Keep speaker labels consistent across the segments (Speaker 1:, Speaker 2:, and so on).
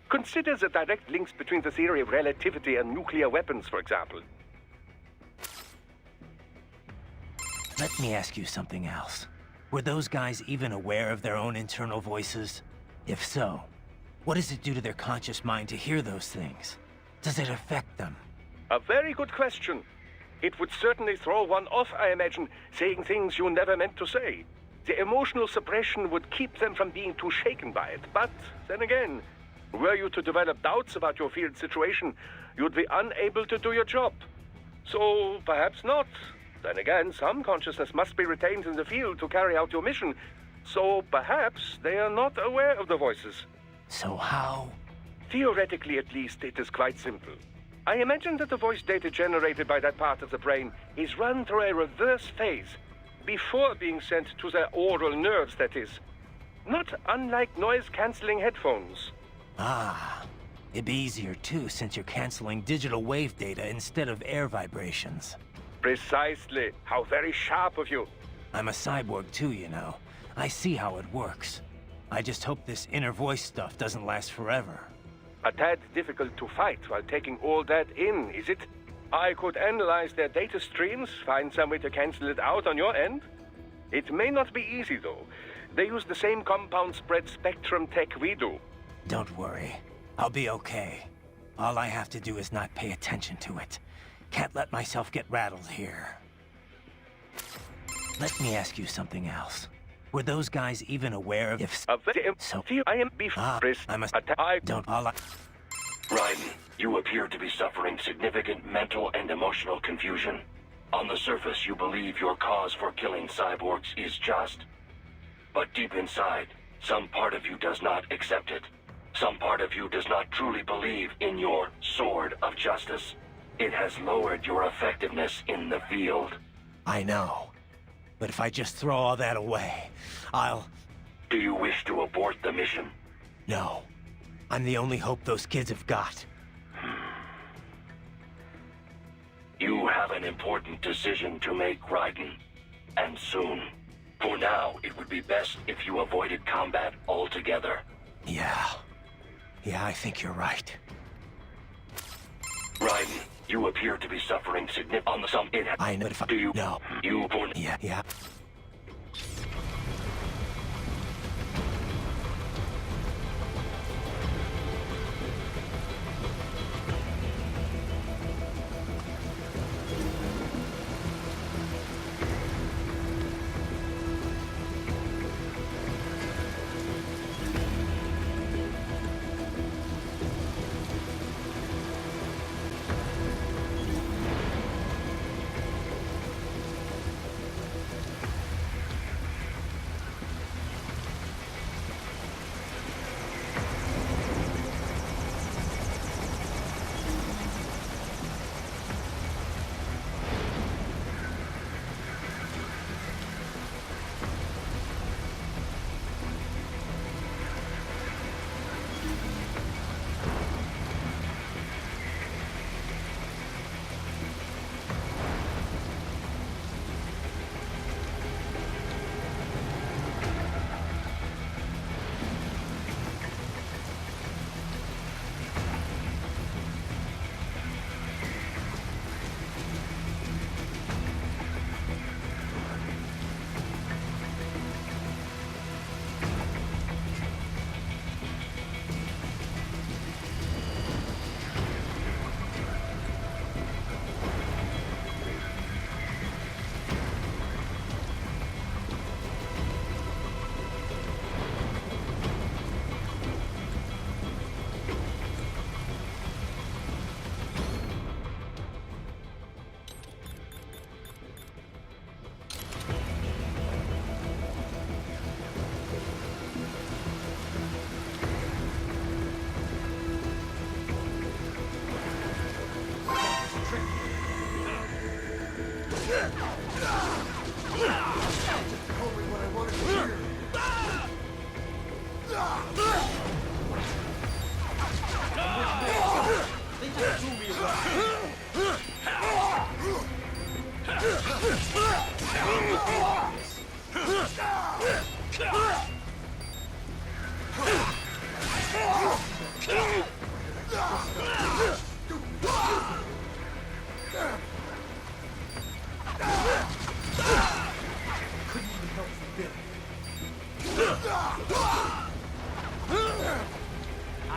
Speaker 1: Consider the direct links between the theory of relativity and nuclear weapons, for example.
Speaker 2: Let me ask you something else. Were those guys even aware of their own internal voices? If so, what does it do to their conscious mind to hear those things? Does it affect them?
Speaker 1: A very good question. It would certainly throw one off, I imagine, saying things you never meant to say. The emotional suppression would keep them from being too shaken by it. But, then again, were you to develop doubts about your field situation, you'd be unable to do your job. So, perhaps not. Then again, some consciousness must be retained in the field to carry out your mission. So, perhaps they are not aware of the voices.
Speaker 2: So how?
Speaker 1: Theoretically, at least, it is quite simple. I imagine that the voice data generated by that part of the brain is run through a reverse phase, before being sent to the oral nerves, that is. Not unlike noise-canceling headphones.
Speaker 2: Ah, it'd be easier too, since you're canceling digital wave data instead of air vibrations.
Speaker 1: Precisely. How very sharp of you.
Speaker 2: I'm a cyborg too, you know. I see how it works. I just hope this inner voice stuff doesn't last forever.
Speaker 1: A tad difficult to fight while taking all that in, is it? I could analyze their data streams, find some way to cancel it out on your end. It may not be easy, though. They use the same compound spread spectrum tech we do.
Speaker 2: Don't worry. I'll be okay. All I have to do is not pay attention to it. Can't let myself get rattled here. Let me ask you something else. Were those guys even aware of if
Speaker 1: so? I am
Speaker 2: I must. I don't. All I...
Speaker 3: Raiden, you appear to be suffering significant mental and emotional confusion. On the surface, you believe your cause for killing cyborgs is just. But deep inside, some part of you does not accept it. Some part of you does not truly believe in your sword of justice. It has lowered your effectiveness in the field.
Speaker 2: I know. But if I just throw all that away, I'll...
Speaker 3: Do you wish to abort the mission?
Speaker 2: No. I'm the only hope those kids have got.
Speaker 3: You have an important decision to make, Raiden. And soon. For now, it would be best if you avoided combat altogether.
Speaker 2: Yeah. Yeah, I think you're right.
Speaker 3: Raiden, you appear to be suffering significant on the sum.
Speaker 2: I know if I...
Speaker 3: Do you...
Speaker 2: No.
Speaker 3: You...
Speaker 2: Yeah.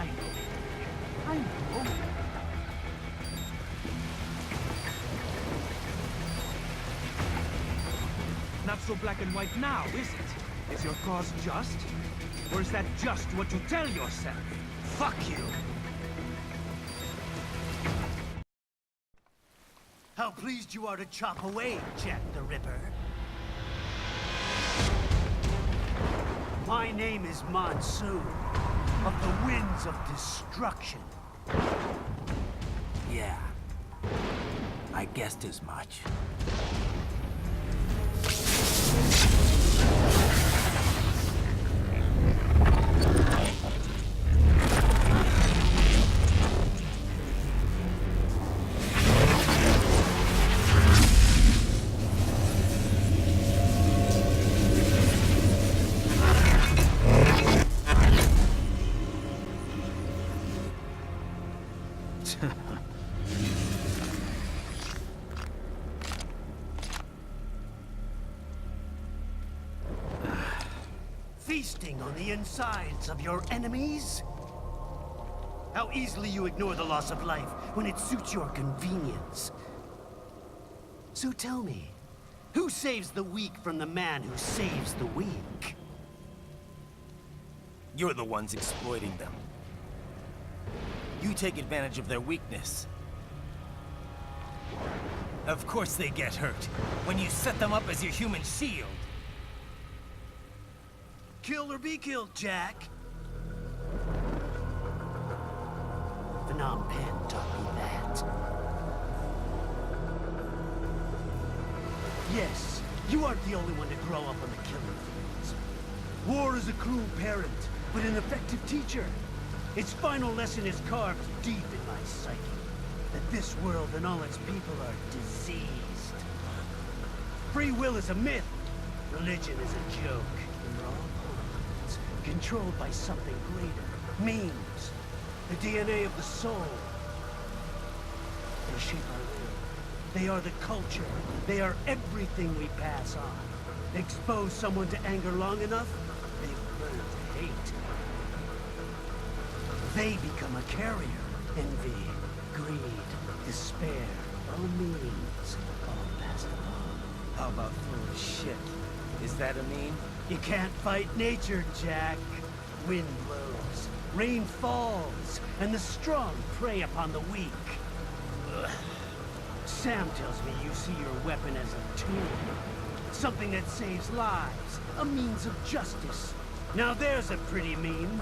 Speaker 4: I know. I know. Not so black and white now, is it? Is your cause just? Or is that just what you tell yourself? Fuck you!
Speaker 5: How pleased you are to chop away, Jack the Ripper. My name is Monsoon, of the Winds of Destruction.
Speaker 2: Yeah. I guessed as much.
Speaker 5: Feasting on the insides of your enemies? How easily you ignore the loss of life when it suits your convenience. So tell me, who saves the weak from the man who saves the weak?
Speaker 2: You're the ones exploiting them. You take advantage of their weakness. Of course they get hurt when you set them up as your human shield.
Speaker 5: Kill or be killed, Jack. Phnom Penh taught me that. Yes, you aren't the only one to grow up on the killing fields. War is a cruel parent, but an effective teacher. Its final lesson is carved deep in my psyche. That this world and all its people are diseased. Free will is a myth. Religion is a joke. And we're all pawns, controlled by something greater. Memes. The DNA of the soul. They shape our will. They are the culture. They are everything we pass on. Expose someone to anger long enough, they will learn to hate. They become a carrier. Envy, greed, despair, all meanings, all passed along.
Speaker 2: How about full of shit? Is that a meme?
Speaker 5: You can't fight nature, Jack. Wind blows, rain falls, and the strong prey upon the weak. Ugh. Sam tells me you see your weapon as a tool. Something that saves lives, a means of justice. Now there's a pretty meme.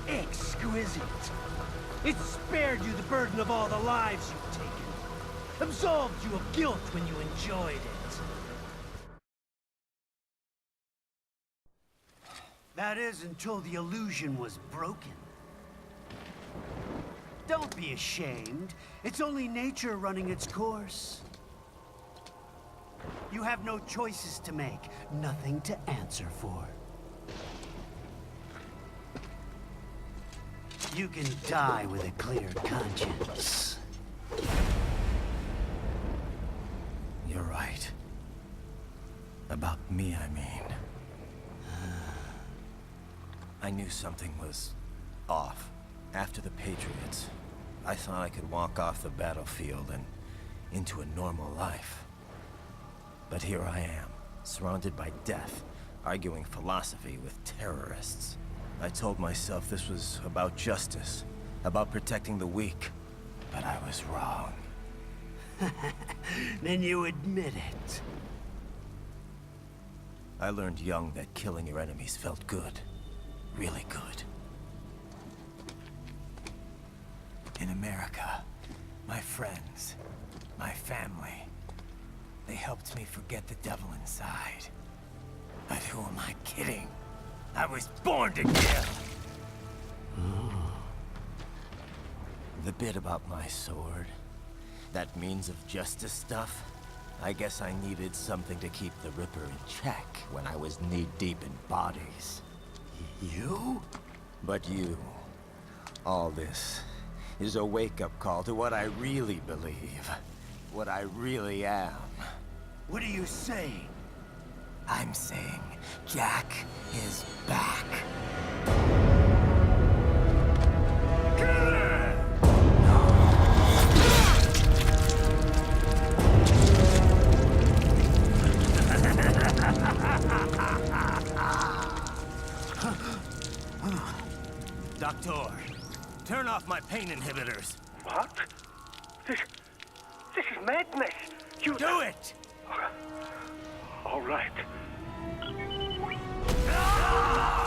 Speaker 5: Exquisite. It spared you the burden of all the lives you've taken. Absolved you of guilt when you enjoyed it. That is until the illusion was broken. Don't be ashamed. It's only nature running its course. You have no choices to make, nothing to answer for. You can die with a clear conscience.
Speaker 2: You're right. About me, I mean. I knew something was off. After the Patriots, I thought I could walk off the battlefield and into a normal life. But here I am, surrounded by death, arguing philosophy with terrorists. I told myself this was about justice, about protecting the weak. But I was wrong.
Speaker 5: Then you admit it.
Speaker 2: I learned young that killing your enemies felt good. Really good. In America, my friends, my family, they helped me forget the devil inside. But who am I kidding? I was born to kill! The bit about my sword, that means of justice stuff, I guess I needed something to keep the Ripper in check when I was knee-deep in bodies.
Speaker 5: You?
Speaker 2: But you, all this, is a wake-up call to what I really believe. What I really am.
Speaker 5: What are you saying?
Speaker 2: I'm saying Jack is back. Turn off my pain inhibitors.
Speaker 1: What? This is madness. You...
Speaker 2: Do it!
Speaker 1: All right.
Speaker 2: Ah!